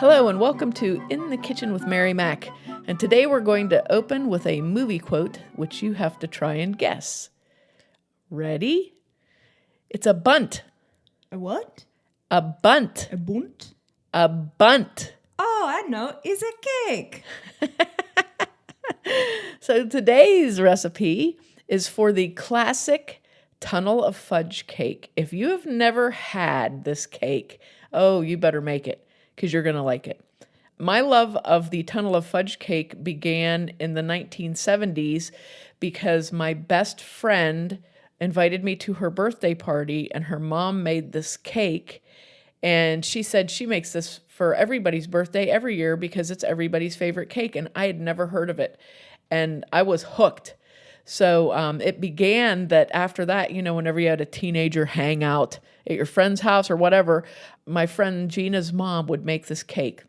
Hello and welcome to In the Kitchen with Mary Mac. And today we're going to open with a movie quote, which you have to try and guess. Ready? It's a bundt. A what? A bundt. A bundt? A bundt. Oh, I know. It's a cake. So today's recipe is for the classic Tunnel of Fudge Cake. If you have never had this cake, oh, you better make it because you're going to like it. My love of the Tunnel of Fudge Cake began in the 1970s because my best friend invited me to her birthday party and her mom made this cake. And she said she makes this for everybody's birthday every year because it's everybody's favorite cake. And I had never heard of it. And I was hooked. So it began that after that, whenever you had a teenager hang out at your friend's house or whatever, my friend Gina's mom would make this cake.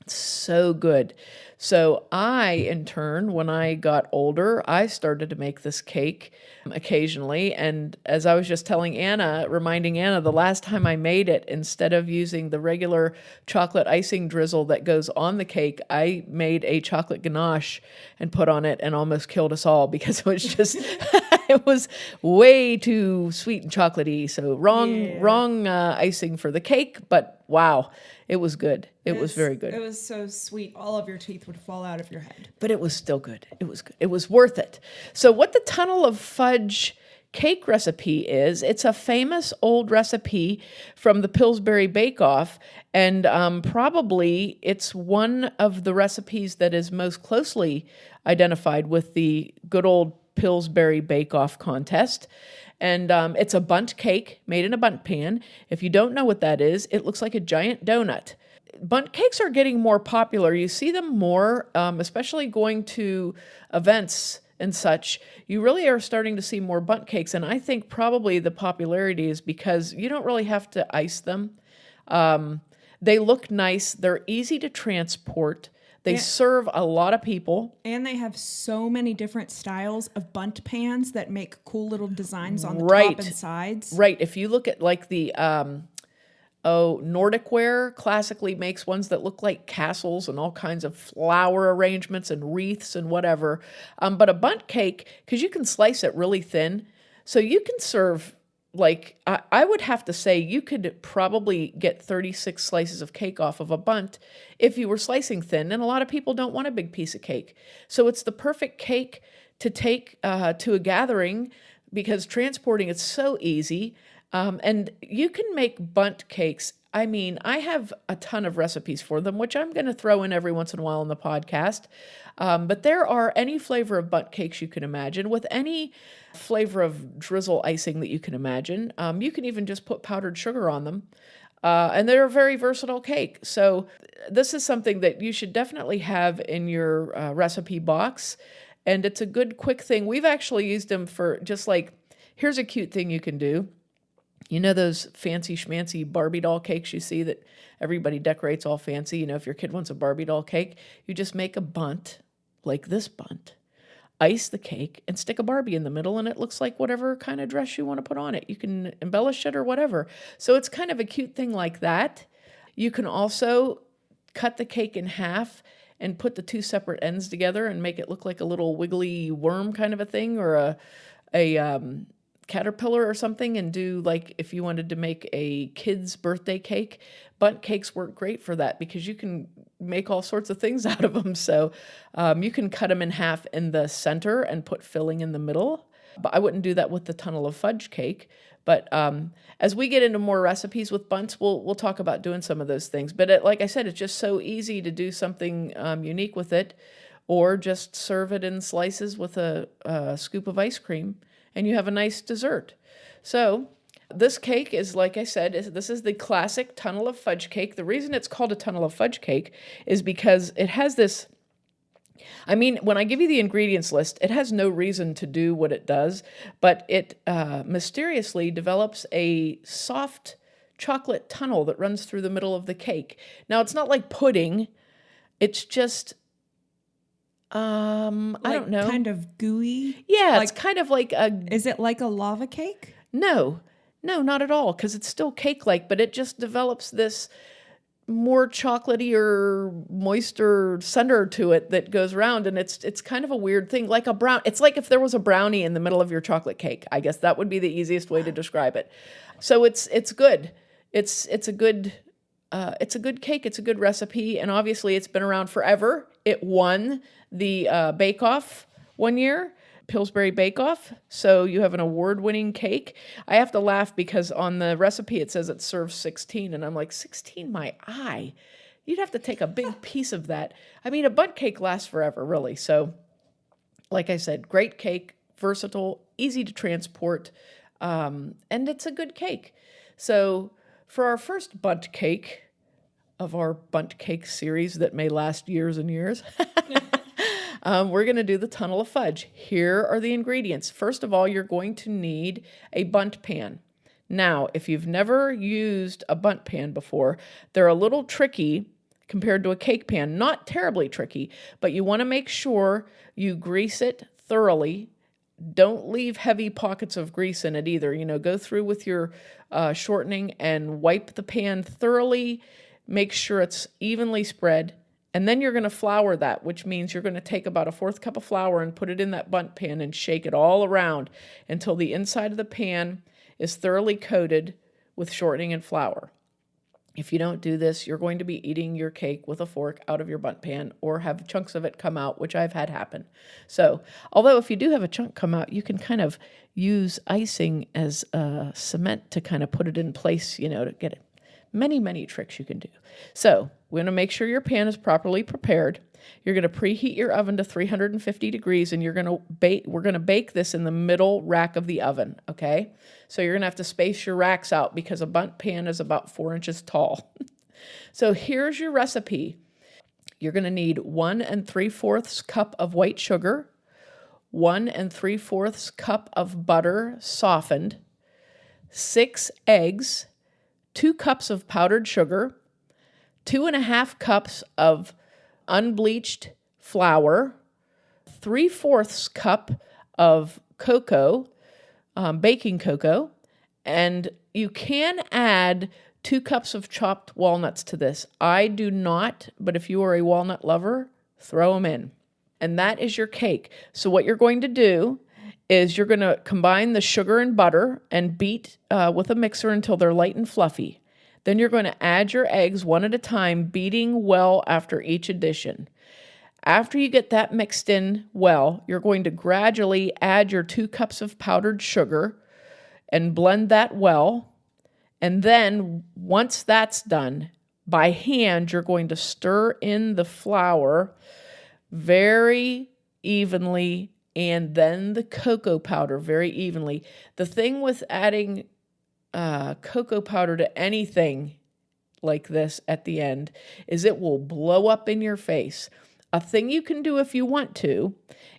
So good. So I, in turn, when I got older, I started to make this cake occasionally. And as I was just telling Anna, reminding Anna, the last time I made it, instead of using the regular chocolate icing drizzle that goes on the cake, I made a chocolate ganache and put on it and almost killed us all because it was just, it was way too sweet and chocolatey. So wrong icing for the cake, but wow. It was good. It was very good. It was so sweet. All of your teeth would fall out of your head. But it was still good. It was good. It was worth it. So what the Tunnel of Fudge Cake recipe is, it's a famous old recipe from the Pillsbury Bake Off. And probably it's one of the recipes that is most closely identified with the good old Pillsbury Bake Off contest. And it's a bundt cake made in a bundt pan. If you don't know what that is, it looks like a giant donut. Bundt cakes are getting more popular. You see them more, especially going to events and such. You really are starting to see more bundt cakes. And I think probably the popularity is because you don't really have to ice them. They look nice. They're easy to transport. They serve a lot of people. And they have so many different styles of bundt pans that make cool little designs on the top and sides. Right. If you look at like the Nordic Ware classically makes ones that look like castles and all kinds of flower arrangements and wreaths and whatever. But a bundt cake, because you can slice it really thin, so you can serve, like, I would have to say you could probably get 36 slices of cake off of a bundt if you were slicing thin, and a lot of people don't want a big piece of cake. So it's the perfect cake to take to a gathering because transporting it's so easy. And you can make bundt cakes. I mean, I have a ton of recipes for them, which I'm going to throw in every once in a while in the podcast. But there are any flavor of bundt cakes you can imagine with any flavor of drizzle icing that you can imagine. You can even just put powdered sugar on them. And they're a very versatile cake. So this is something that you should definitely have in your recipe box. And it's a good, quick thing. We've actually used them for just like, here's a cute thing you can do. You know those fancy schmancy Barbie doll cakes you see that everybody decorates all fancy? If your kid wants a Barbie doll cake, you just make a bundt, like this bundt, ice the cake, and stick a Barbie in the middle, and it looks like whatever kind of dress you want to put on it. You can embellish it or whatever. So it's kind of a cute thing like that. You can also cut the cake in half and put the two separate ends together and make it look like a little wiggly worm kind of a thing, or a caterpillar or something, and do, like, if you wanted to make a kid's birthday cake, bundt cakes work great for that because you can make all sorts of things out of them. So you can cut them in half in the center and put filling in the middle. But I wouldn't do that with the Tunnel of Fudge Cake. But as we get into more recipes with bunts, we'll talk about doing some of those things. But like I said, it's just so easy to do something unique with it, or just serve it in slices with a scoop of ice cream, and you have a nice dessert. So this cake is, like I said, this is the classic Tunnel of Fudge Cake. The reason it's called a Tunnel of Fudge Cake is because it has this, I mean, when I give you the ingredients list, it has no reason to do what it does, but it mysteriously develops a soft chocolate tunnel that runs through the middle of the cake. Now, it's not like pudding. It's just I don't know. Kind of gooey? Yeah, it's kind of like a... Is it like a lava cake? No, not at all, because it's still cake-like, but it just develops this more chocolatey or moister center to it that goes around, and it's kind of a weird thing, like a brown. It's like if there was a brownie in the middle of your chocolate cake. I guess that would be the easiest way to describe it. So it's good. It's a good cake. It's a good recipe, and obviously it's been around forever. It won the Bake Off one year. Pillsbury Bake Off. So you have an award-winning cake. I have to laugh because on the recipe it says it serves 16, and I'm like, 16 my eye. You'd have to take a big piece of that. I mean, a bundt cake lasts forever, really. So like I said, great cake, versatile, easy to transport, and it's a good cake. So for our first bundt cake of our bundt cake series that may last years and years, we're going to do the Tunnel of Fudge. Here are the ingredients. First of all, you're going to need a bundt pan. Now, if you've never used a bundt pan before, they're a little tricky compared to a cake pan. Not terribly tricky, but you want to make sure you grease it thoroughly. Don't leave heavy pockets of grease in it either. Go through with your shortening and wipe the pan thoroughly. Make sure it's evenly spread. And then you're going to flour that, which means you're going to take about 1/4 cup of flour and put it in that bundt pan and shake it all around until the inside of the pan is thoroughly coated with shortening and flour. If you don't do this, you're going to be eating your cake with a fork out of your bundt pan or have chunks of it come out, which I've had happen. So, although if you do have a chunk come out, you can kind of use icing as cement to kind of put it in place, to get it. Many, many tricks you can do. So we're going to make sure your pan is properly prepared. You're going to preheat your oven to 350 degrees, and we're going to bake this in the middle rack of the oven, okay? So you're going to have to space your racks out because a bundt pan is about 4 inches tall. So here's your recipe. You're going to need 1 3/4 cup of white sugar, 1 3/4 cup of butter softened, 6 eggs, 2 cups of powdered sugar, 2.5 cups of unbleached flour, 3/4 cup of cocoa, baking cocoa, and you can add 2 cups of chopped walnuts to this. I do not, but if you are a walnut lover, throw them in. And that is your cake. So what you're going to do is you're going to combine the sugar and butter and beat with a mixer until they're light and fluffy. Then you're going to add your eggs one at a time, beating well after each addition. After you get that mixed in well, you're going to gradually add your 2 cups of powdered sugar and blend that well. And then once that's done, by hand, you're going to stir in the flour very evenly, and then the cocoa powder very evenly. The thing with adding cocoa powder to anything like this at the end is it will blow up in your face. A thing you can do if you want to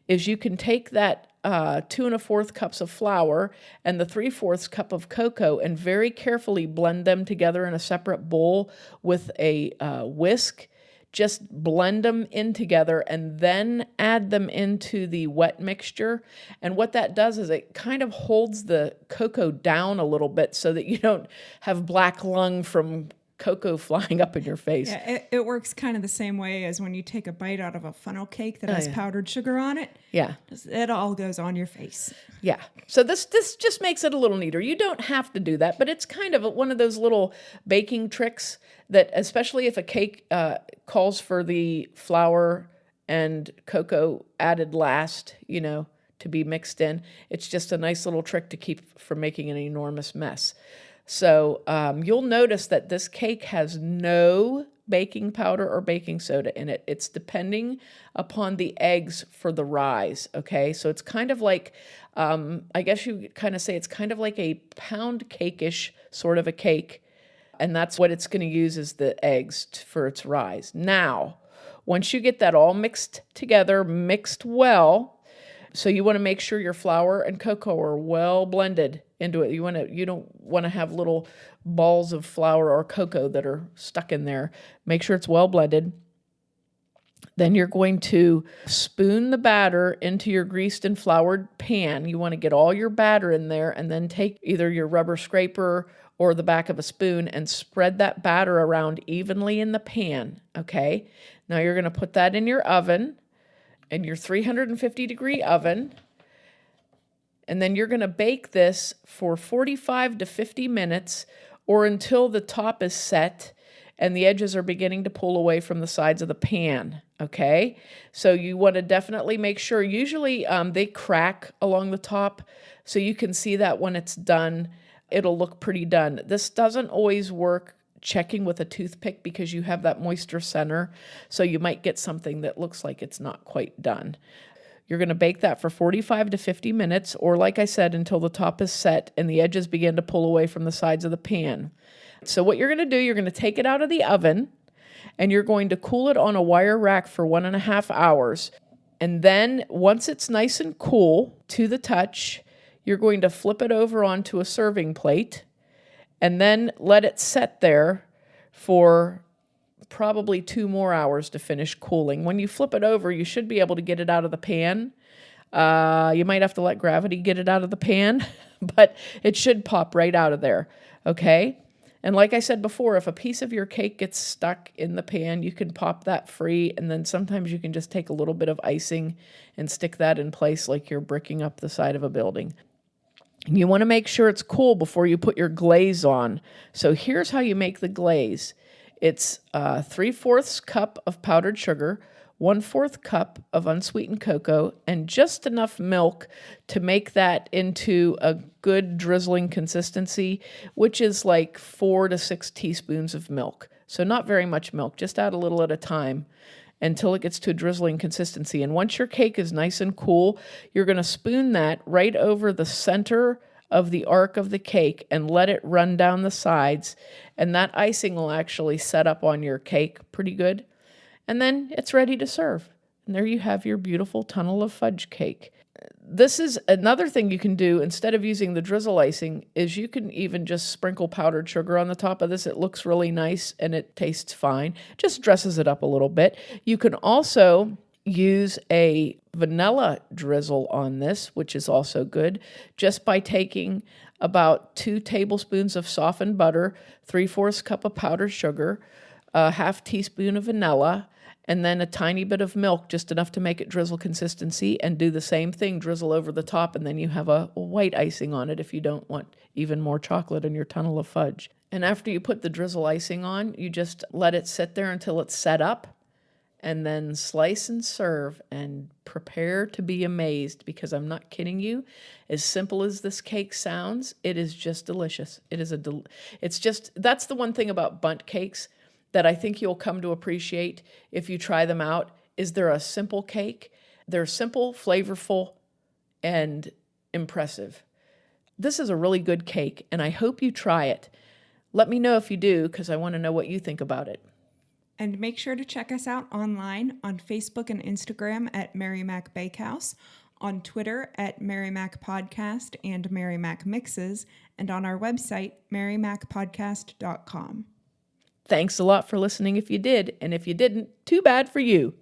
is you can take that 2 1/4 cups of flour and the 3/4 cup of cocoa and very carefully blend them together in a separate bowl with a whisk. Just blend them in together and then add them into the wet mixture. And what that does is it kind of holds the cocoa down a little bit so that you don't have black lung from cocoa flying up in your face. Yeah, it works kind of the same way as when you take a bite out of a funnel cake that has powdered sugar on it. Yeah. It all goes on your face. Yeah. So this just makes it a little neater. You don't have to do that, but it's kind of one of those little baking tricks that, especially if a cake calls for the flour and cocoa added last, to be mixed in, it's just a nice little trick to keep from making an enormous mess. So you'll notice that this cake has no baking powder or baking soda in it. It's depending upon the eggs for the rise, okay? So it's kind of like, I guess you could kind of say it's kind of like a pound cake-ish sort of a cake, and that's what it's going to use is the eggs for its rise. Now, once you get that all mixed together, mixed well, so you want to make sure your flour and cocoa are well blended into it. You don't want to have little balls of flour or cocoa that are stuck in there. Make sure it's well blended. Then you're going to spoon the batter into your greased and floured pan. You want to get all your batter in there and then take either your rubber scraper or the back of a spoon and spread that batter around evenly in the pan, okay? Now you're going to put that in your oven, in your 350-degree oven, and then you're going to bake this for 45 to 50 minutes or until the top is set and the edges are beginning to pull away from the sides of the pan, okay? So you want to definitely make sure, usually they crack along the top, so you can see that when it's done, it'll look pretty done. This doesn't always work checking with a toothpick because you have that moisture center, so you might get something that looks like it's not quite done. You're going to bake that for 45 to 50 minutes, or like I said, until the top is set and the edges begin to pull away from the sides of the pan. So what you're going to do, you're going to take it out of the oven and you're going to cool it on a wire rack for 1.5 hours. And then once it's nice and cool to the touch, you're going to flip it over onto a serving plate and then let it set there for probably 2 more hours to finish cooling. When you flip it over, you should be able to get it out of the pan. You might have to let gravity get it out of the pan, but it should pop right out of there, okay? And like I said before, if a piece of your cake gets stuck in the pan, you can pop that free, and then sometimes you can just take a little bit of icing and stick that in place like you're bricking up the side of a building. And you want to make sure it's cool before you put your glaze on. So here's how you make the glaze. It's 3/4 cup of powdered sugar, 1/4 cup of unsweetened cocoa, and just enough milk to make that into a good drizzling consistency, which is like 4 to 6 teaspoons of milk. So not very much milk, just add a little at a time until it gets to a drizzling consistency. And once your cake is nice and cool, you're going to spoon that right over the center of the arc of the cake and let it run down the sides. And that icing will actually set up on your cake pretty good. And then it's ready to serve. And there you have your beautiful Tunnel of Fudge Cake. This is another thing you can do instead of using the drizzle icing is you can even just sprinkle powdered sugar on the top of this. It looks really nice and it tastes fine. Just dresses it up a little bit. You can also use a vanilla drizzle on this, which is also good, just by taking about 2 tablespoons of softened butter, 3/4 cup of powdered sugar, a half teaspoon of vanilla, and then a tiny bit of milk, just enough to make it drizzle consistency, and do the same thing, drizzle over the top, and then you have a white icing on it if you don't want even more chocolate in your tunnel of fudge. And after you put the drizzle icing on, you just let it sit there until it's set up, and then slice and serve, and prepare to be amazed, because I'm not kidding you. As simple as this cake sounds, it is just delicious. It's just, that's the one thing about bundt cakes that I think you'll come to appreciate if you try them out, is they're a simple cake. They're simple, flavorful, and impressive. This is a really good cake, and I hope you try it. Let me know if you do, because I want to know what you think about it. And make sure to check us out online on Facebook and Instagram at Mary Mac Bakehouse, on Twitter at Mary Mac Podcast and Mary Mac Mixes, and on our website, marymacpodcast.com. Thanks a lot for listening if you did, and if you didn't, too bad for you.